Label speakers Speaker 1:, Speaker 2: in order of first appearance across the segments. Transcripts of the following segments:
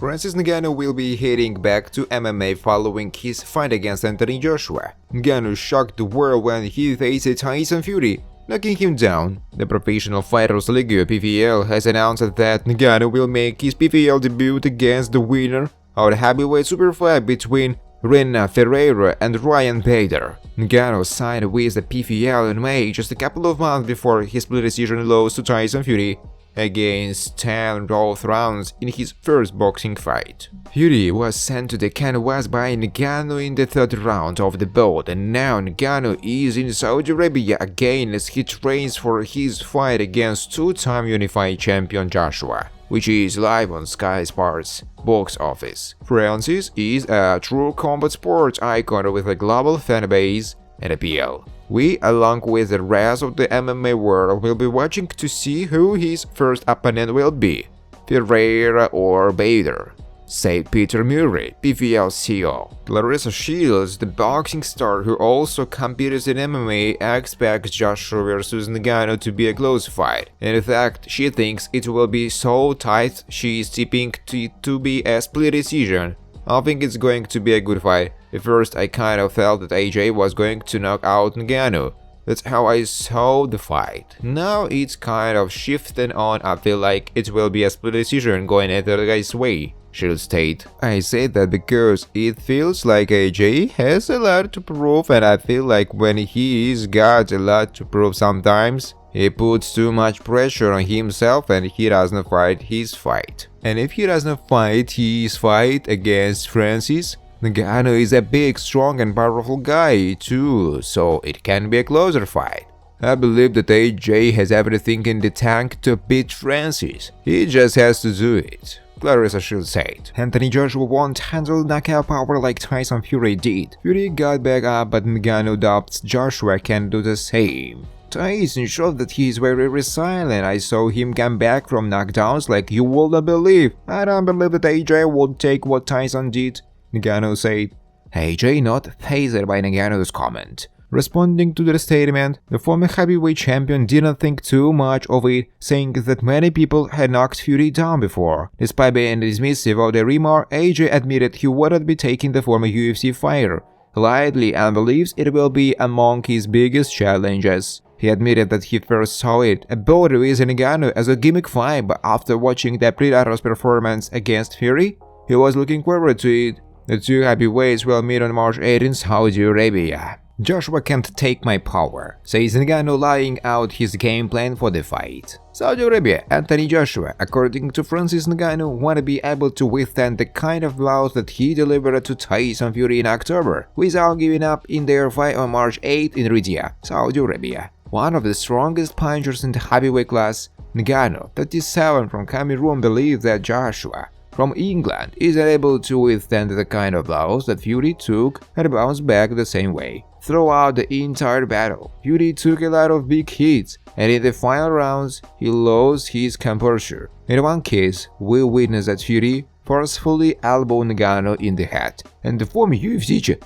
Speaker 1: Francis Ngannou will be heading back to MMA following his fight against Anthony Joshua. Ngannou shocked the world when he faced Tyson Fury, knocking him down. The Professional Fighters League (PFL) has announced that Ngannou will make his PFL debut against the winner of the heavyweight superfight between Renan Ferreira and Ryan Bader. Ngannou signed with the PFL in May, just a couple of months before his split decision loss to Tyson Fury against 10 both rounds in his first boxing fight. Fury was sent to the canvas by Ngannou in the third round of the bout, and now Ngannou is in Saudi Arabia again as he trains for his fight against two-time unified champion Joshua, which is live on Sky Sports box office. Francis is a true combat sports icon with a global fan base and appeal. We, along with the rest of the MMA world, will be watching to see who his first opponent will be, Ferreira or Bader, said Peter Murray, PFL CEO. Clarissa Shields, the boxing star who also competes in MMA, expects Joshua vs Ngannou to be a close fight. In fact, she thinks it will be so tight she is tipping it to be a split decision. I think it's going to be a good fight. At first I kind of felt that AJ was going to knock out Ngannou. That's how I saw the fight. Now it's kind of shifting on. I feel like it will be a split decision going either guy's way, she'll state. I say that because it feels like AJ has a lot to prove, and I feel like when he's got a lot to prove sometimes, he puts too much pressure on himself and he doesn't fight his fight. And if he doesn't fight his fight against Francis, Ngannou is a big, strong and powerful guy too, so it can be a closer fight. I believe that AJ has everything in the tank to beat Francis. He just has to do it, Clarissa Shields said. Anthony Joshua won't handle knockout power like Tyson Fury did. Fury got back up, but Ngannou doubts Joshua can do the same. Tyson showed that he is very resilient. I saw him come back from knockdowns like you wouldn't believe. I don't believe that AJ would take what Tyson did, Ngannou said. AJ not fazed by Ngannou's comment. Responding to the statement, the former heavyweight champion didn't think too much of it, saying that many people had knocked Fury down before. Despite being dismissive of the remark, AJ admitted he wouldn't be taking the former UFC fighter lightly and believes it will be among his biggest challenges. He admitted that he first saw it about with Ngannou as a gimmick fight, but after watching the Predator's performance against Fury, he was looking forward to it. The two heavyweights will meet on March 8 in Saudi Arabia. Joshua can't take my power, says Ngannou, laying out his game plan for the fight. Saudi Arabia, Anthony Joshua, according to Francis Ngannou, want to be able to withstand the kind of blows that he delivered to Tyson Fury in October, without giving up in their fight on March 8 in Riyadh, Saudi Arabia. One of the strongest punchers in the heavyweight class, Ngannou, 37 from Cameroon, believes that Joshua from England is able to withstand the kind of blows that Fury took and bounce back the same way. Throughout the entire battle, Fury took a lot of big hits, and in the final rounds, he lost his composure. In one case, we witnessed that Fury forcefully elbowed Ngannou in the head, and the former UFC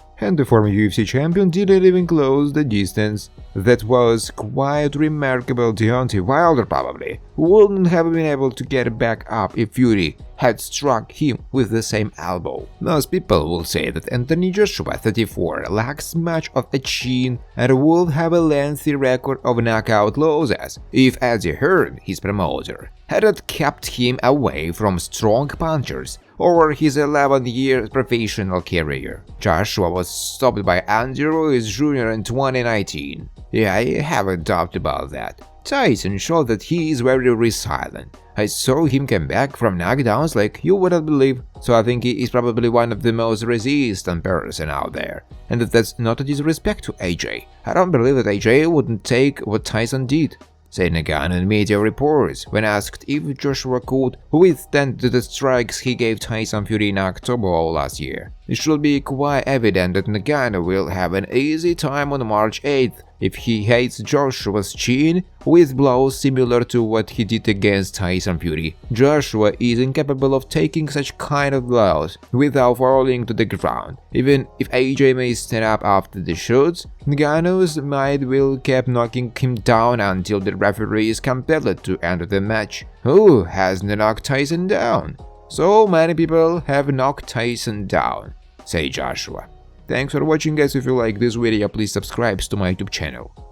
Speaker 1: champion didn't even close the distance. That was quite remarkable. Deontay Wilder probably wouldn't have been able to get back up if Fury had struck him with the same elbow. Most people will say that Anthony Joshua, 34, lacks much of a chin and would have a lengthy record of knockout losses if Eddie Hearn, his promoter, hadn't kept him away from strong punchers over his 11-year professional career. Joshua was stopped by Andy Ruiz Jr. in 2019. Yeah, I have a doubt about that. Tyson showed that he is very resilient. I saw him come back from knockdowns like you wouldn't believe, so I think he is probably one of the most resistant person out there. And that's not a disrespect to AJ. I don't believe that AJ wouldn't take what Tyson did, said Ngannou in media reports when asked if Joshua could withstand the strikes he gave Tyson Fury in October of last year. It should be quite evident that Ngannou will have an easy time on March 8th if he hits Joshua's chin with blows similar to what he did against Tyson Fury. Joshua is incapable of taking such kind of blows without falling to the ground. Even if AJ may stand up after the shots, Ngannou's might will keep knocking him down until the referee is compelled to end the match. Who has knocked Tyson down? So many people have knocked Tyson down, say Joshua. Thanks for watching guys. If you like this video, please subscribe to my YouTube channel.